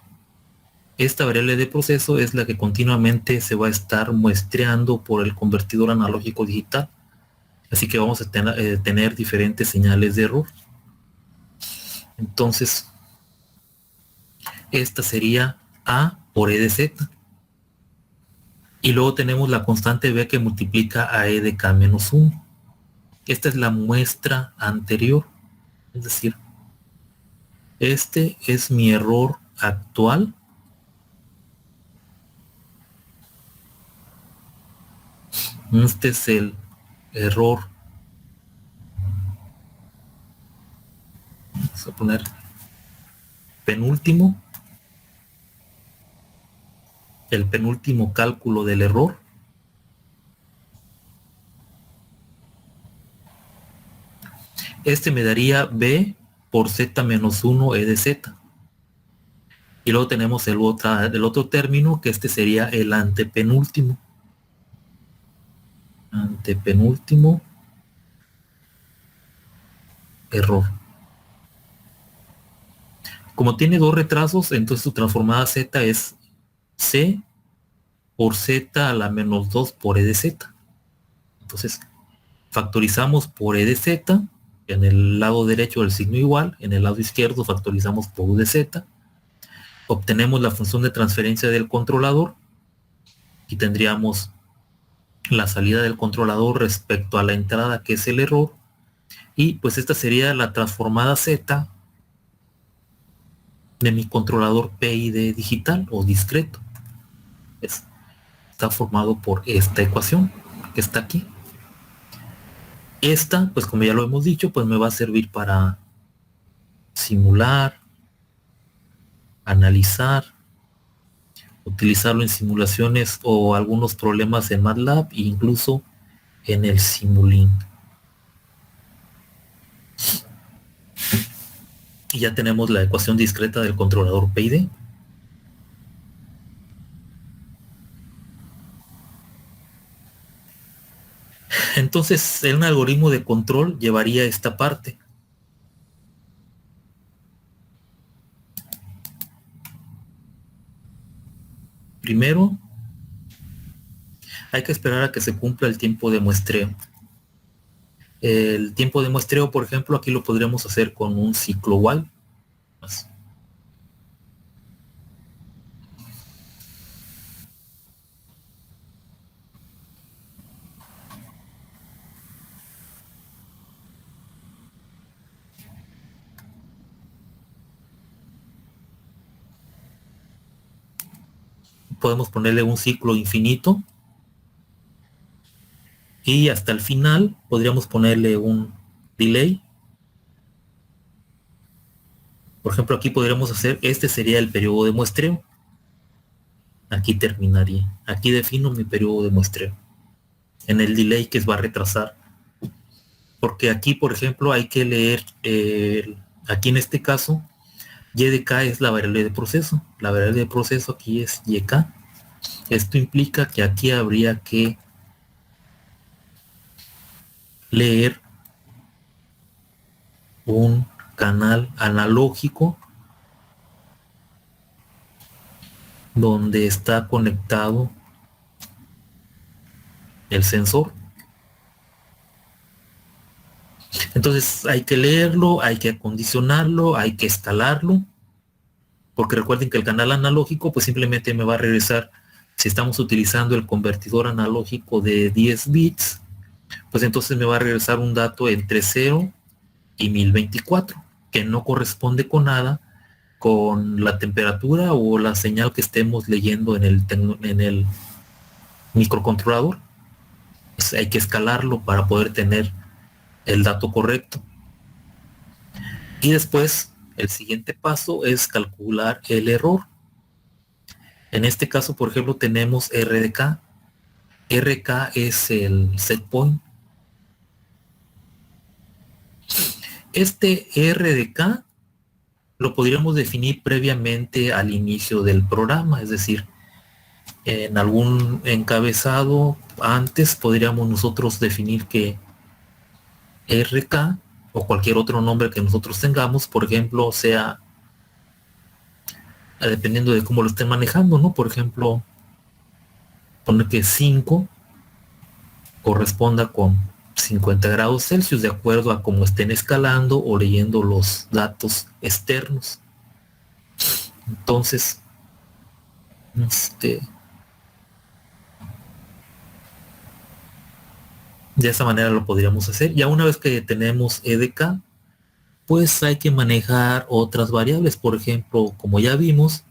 Esta variable de proceso es la que continuamente se va a estar muestreando por el convertidor analógico digital. Así que vamos a tener diferentes señales de error. Entonces, esta sería A por E de Z. Y luego tenemos la constante B que multiplica a E de K menos 1. Esta es la muestra anterior. Es decir, este es mi error actual. Este es el error. Vamos a poner penúltimo. El penúltimo cálculo del error. Este me daría B por Z menos 1 E de Z. Y luego tenemos el otro término, que este sería el antepenúltimo. Antepenúltimo error. Como tiene dos retrasos, entonces su transformada Z es C por Z a la menos 2 por E de Z. Entonces, factorizamos por E de Z. En el lado derecho el signo igual. En el lado izquierdo factorizamos por U de Z. Obtenemos la función de transferencia del controlador. Y tendríamos la salida del controlador respecto a la entrada, que es el error. Y pues esta sería la transformada Z de mi controlador PID digital o discreto. Está formado por esta ecuación que está aquí. Esta, pues como ya lo hemos dicho, pues me va a servir para simular, analizar, utilizarlo en simulaciones o algunos problemas en MATLAB e incluso en el Simulink. Y ya tenemos la ecuación discreta del controlador PID. Entonces, un algoritmo de control llevaría esta parte. Primero, hay que esperar a que se cumpla el tiempo de muestreo. El tiempo de muestreo, por ejemplo, aquí lo podríamos hacer con un ciclo while. Podemos ponerle un ciclo infinito y hasta el final podríamos ponerle un delay. Por ejemplo, aquí podríamos hacer, este sería el periodo de muestreo. Aquí terminaría. Aquí defino mi periodo de muestreo. En el delay que va a retrasar. Porque aquí, por ejemplo, hay que leer, aquí en este caso, Y de K es la variable de proceso. La variable de proceso aquí es YK. Esto implica que aquí habría que leer un canal analógico donde está conectado el sensor. Entonces hay que leerlo, hay que acondicionarlo, hay que escalarlo, porque recuerden que el canal analógico pues simplemente me va a regresar, si estamos utilizando el convertidor analógico de 10 bits, pues entonces me va a regresar un dato entre 0 y 1024, que no corresponde con nada con la temperatura o la señal que estemos leyendo en el microcontrolador. Pues hay que escalarlo para poder tener el dato correcto. Y después, el siguiente paso es calcular el error. En este caso, por ejemplo, tenemos RDK. RK es el set point. Este RDK lo podríamos definir previamente al inicio del programa, es decir, en algún encabezado antes podríamos nosotros definir que RK o cualquier otro nombre que nosotros tengamos, por ejemplo, sea dependiendo de cómo lo estén manejando, ¿no? Por ejemplo, poner que 5 corresponda con 50 grados Celsius de acuerdo a cómo estén escalando o leyendo los datos externos. Entonces, de esa manera lo podríamos hacer. Ya una vez que tenemos EDK, pues hay que manejar otras variables. Por ejemplo, como ya vimos,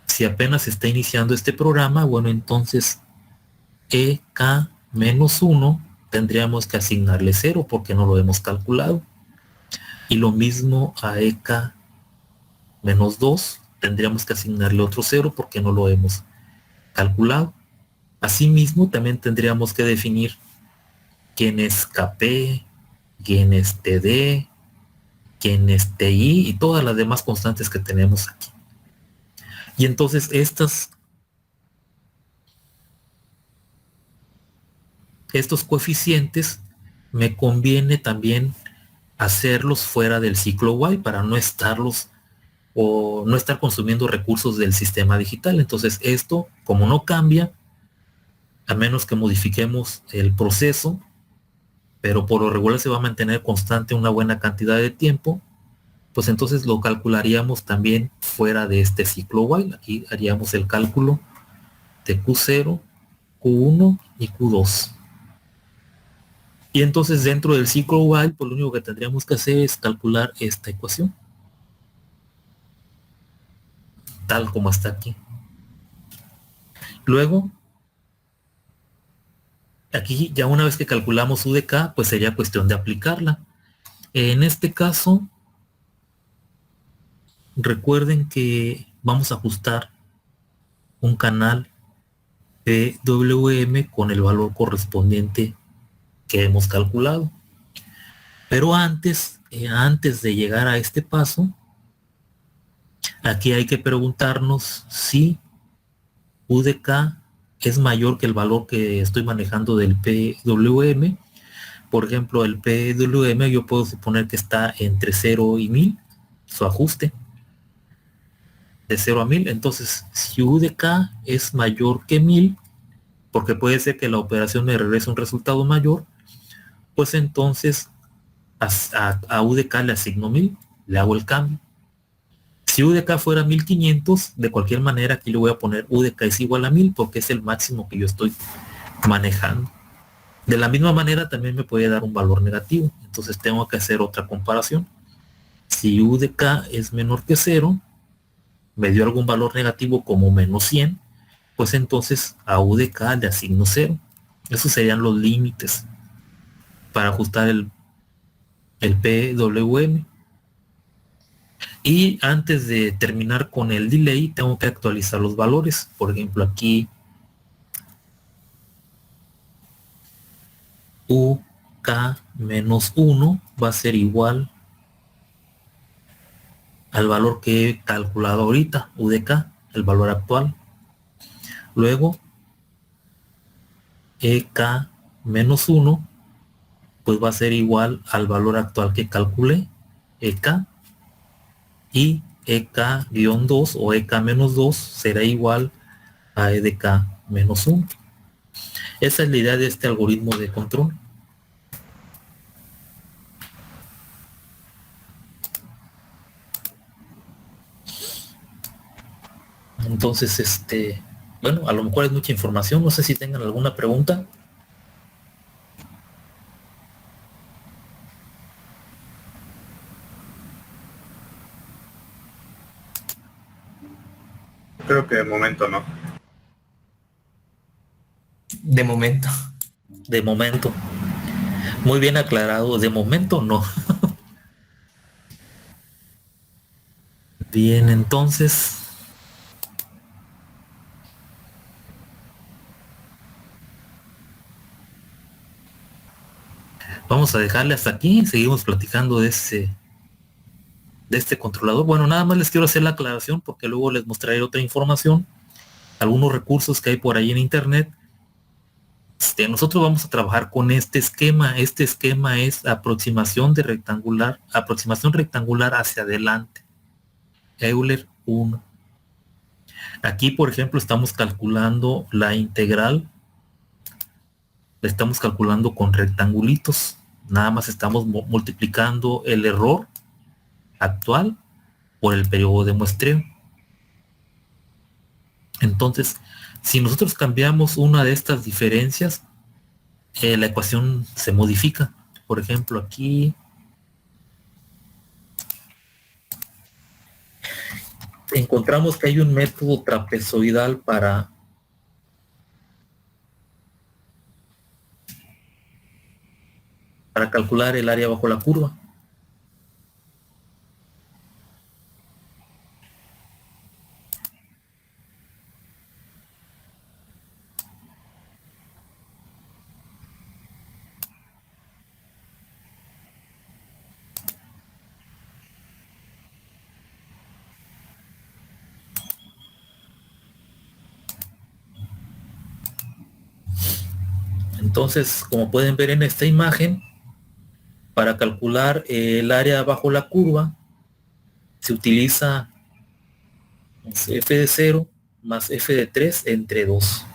si apenas está iniciando este programa, bueno, entonces EK-1 tendríamos que asignarle 0 porque no lo hemos calculado. Y lo mismo a EK-2 tendríamos que asignarle otro 0 porque no lo hemos calculado. Asimismo, también tendríamos que definir quién es KP, quién es TD, quién es TI y todas las demás constantes que tenemos aquí. Y entonces estos coeficientes me conviene también hacerlos fuera del ciclo while para no estarlos o no estar consumiendo recursos del sistema digital. Entonces esto, como no cambia, a menos que modifiquemos el proceso, pero por lo regular se va a mantener constante una buena cantidad de tiempo, pues entonces lo calcularíamos también fuera de este ciclo while. Aquí haríamos el cálculo de Q0, Q1 y Q2. Y entonces dentro del ciclo while, pues lo único que tendríamos que hacer es calcular esta ecuación, tal como está aquí. Luego, aquí ya una vez que calculamos UDK, pues sería cuestión de aplicarla. En este caso, recuerden que vamos a ajustar un canal PWM con el valor correspondiente que hemos calculado. Pero antes de llegar a este paso, aquí hay que preguntarnos si UDK es mayor que el valor que estoy manejando del PWM. Por ejemplo, el PWM yo puedo suponer que está entre 0 y 1000, su ajuste de 0 a 1000. Entonces, si UDK es mayor que 1000, porque puede ser que la operación me regrese un resultado mayor, pues entonces a UDK le asigno 1000, le hago el cambio. Si UDK fuera 1500, de cualquier manera aquí le voy a poner UDK es igual a 1000 porque es el máximo que yo estoy manejando. De la misma manera también me puede dar un valor negativo, entonces tengo que hacer otra comparación. Si UDK es menor que 0, me dio algún valor negativo como menos 100, pues entonces a UDK le asigno 0. Esos serían los límites para ajustar el PWM. Y antes de terminar con el delay, tengo que actualizar los valores. Por ejemplo, aquí UK-1 va a ser igual al valor que he calculado ahorita, UDK, el valor actual. Luego, EK-1 pues va a ser igual al valor actual que calculé, EK. Y EK-2 o EK-2 será igual a E de K-1. Esa es la idea de este algoritmo de control. Entonces, bueno, a lo mejor es mucha información, no sé si tengan alguna pregunta. Creo que de momento no. De momento. De momento. Muy bien aclarado, de momento no. Bien, entonces vamos a dejarle hasta aquí, seguimos platicando de este controlador. Bueno, nada más les quiero hacer la aclaración porque luego les mostraré otra información, algunos recursos que hay por ahí en internet. Nosotros vamos a trabajar con este esquema. Este esquema es aproximación rectangular hacia adelante. Euler 1. Aquí, por ejemplo, estamos calculando la integral. La estamos calculando con rectangulitos. Nada más estamos multiplicando el error actual por el periodo de muestreo. Entonces, si nosotros cambiamos una de estas diferencias, la ecuación se modifica. Por ejemplo, aquí encontramos que hay un método trapezoidal para calcular el área bajo la curva. Entonces, como pueden ver en esta imagen, para calcular el área bajo la curva, se utiliza f de 0 más f de 3 entre 2.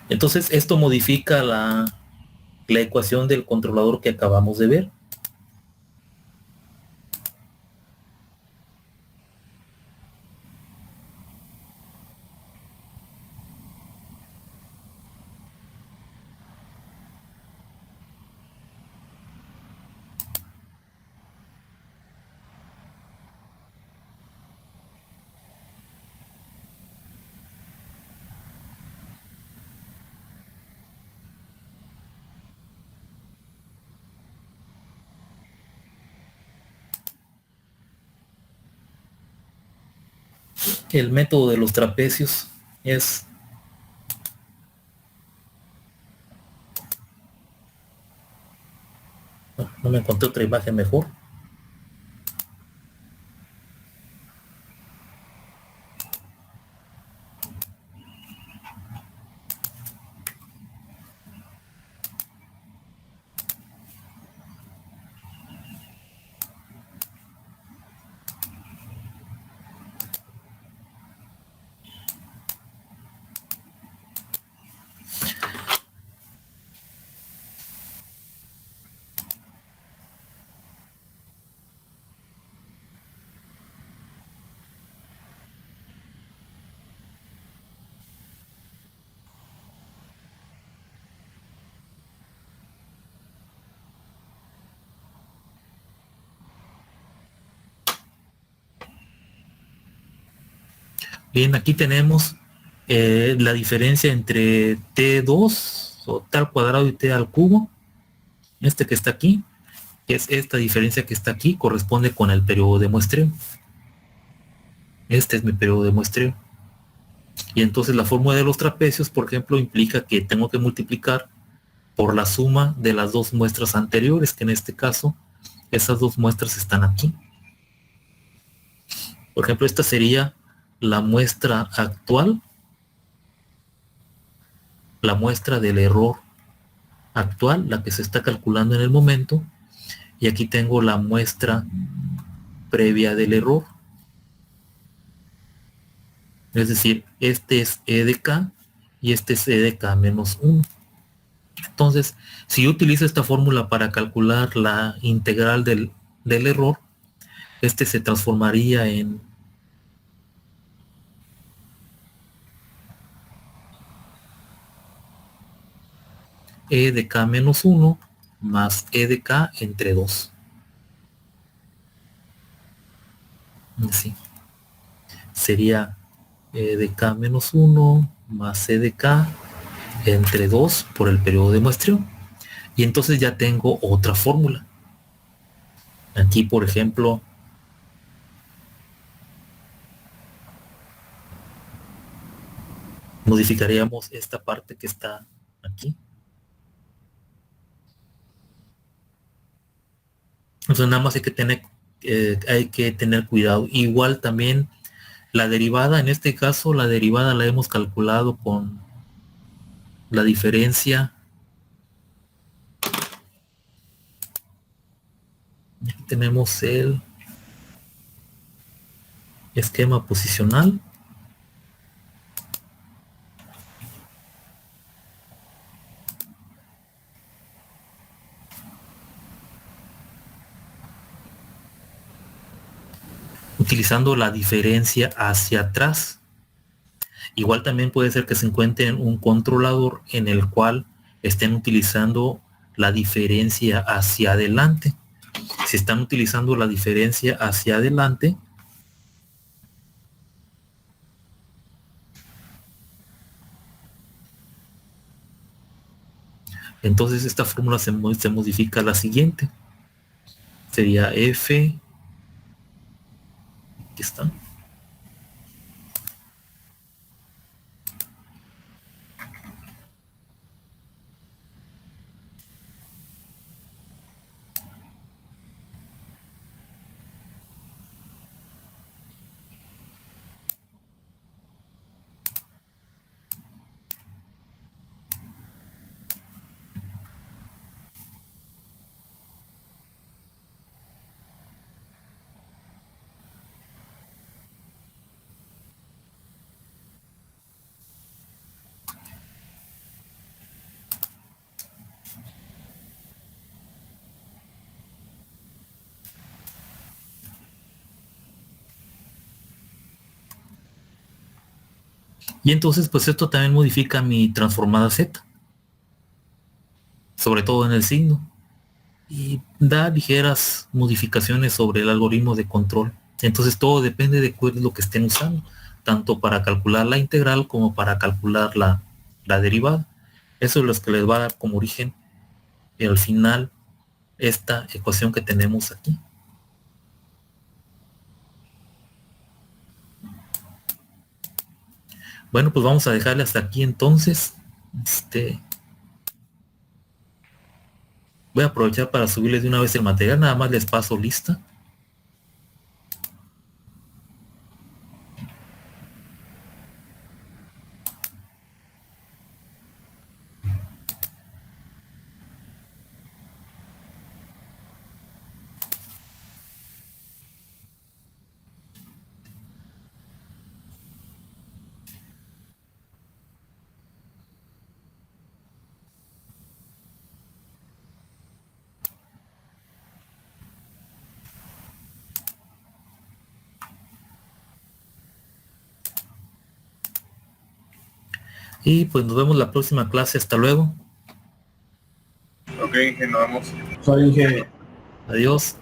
Entonces, esto modifica la ecuación del controlador que acabamos de ver. El método de los trapecios es no me encontré otra imagen mejor. Bien, aquí tenemos la diferencia entre T2 o T al cuadrado y T al cubo. Este que está aquí, es esta diferencia que está aquí, corresponde con el periodo de muestreo. Este es mi periodo de muestreo. Y entonces la fórmula de los trapecios, por ejemplo, implica que tengo que multiplicar por la suma de las dos muestras anteriores, que en este caso, esas dos muestras están aquí. Por ejemplo, esta sería la muestra actual, la muestra del error actual, la que se está calculando en el momento, y aquí tengo la muestra previa del error. Es decir, este es E de K y este es E de K menos 1. Entonces, si yo utilizo esta fórmula para calcular la integral del error, este se transformaría en E de K menos 1 más E de K entre 2. Así. Sería E de K menos 1 más E de K entre 2 por el periodo de muestreo. Y entonces ya tengo otra fórmula. Aquí, por ejemplo, modificaríamos esta parte que está aquí. Entonces nada más hay que tener cuidado. Igual también la derivada, en este caso la derivada la hemos calculado con la diferencia. Aquí tenemos el esquema posicional. Utilizando la diferencia hacia atrás. Igual también puede ser que se encuentren un controlador en el cual estén utilizando la diferencia hacia adelante. Si están utilizando la diferencia hacia adelante, entonces esta fórmula se modifica a la siguiente. Sería F, aquí está, y entonces pues esto también modifica mi transformada Z, sobre todo en el signo, y da ligeras modificaciones sobre el algoritmo de control. Entonces todo depende de cuál es lo que estén usando, tanto para calcular la integral como para calcular la derivada. Eso es lo que les va a dar como origen al final esta ecuación que tenemos aquí. Bueno, pues vamos a dejarle hasta aquí entonces. Voy a aprovechar para subirles de una vez el material, nada más les paso lista. Y pues nos vemos la próxima clase. Hasta luego. Ok, Inge, nos vemos. Soy Inge. Adiós.